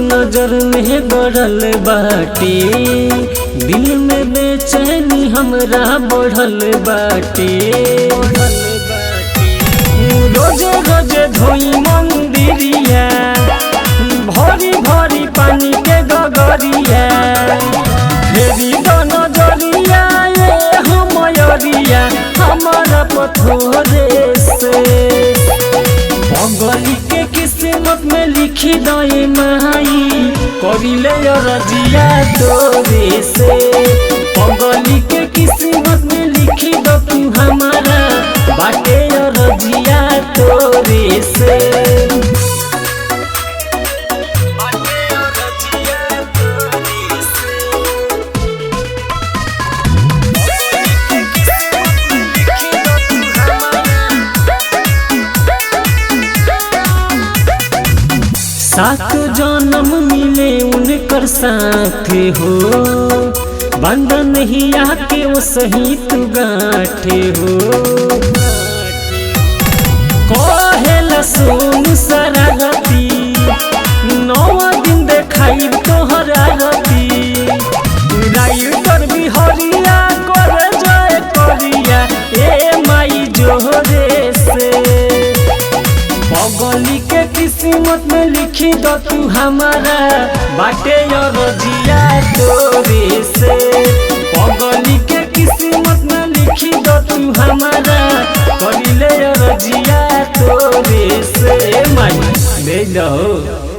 नजर में गड़ल बाटे, दिल में बेचैनी हमरा बढ़ल बाटे। रोजे रोजे धोई मंदिरिया, भरी भरी पानी के गगरिया, फेरी दो नजरिया ये हमरिया हमारा पथोरे से। पगली के किस्मत में लिखी दई माई, करिले रजिया तोरे से। पगली के किस्मत में लिखी दो तू हमारा, बाटे रजिया तोरे से। सात जन्म मिले उनकर साथे हो, बंधन ही आके वो सही तू गाठे हो। कहेला सुन सरगती, 9 दिन देखाई तोहर आरती। राइटर बिहरिया कर जय करिया ए माई जोरे से। पगली के किस्मत में लिखी दो तू हमारा, बाटे रजिया तोरे से। पगली के किस्मत में लिखी दो तू हमारा, करिले रजिया तोरे से। माई दे दो।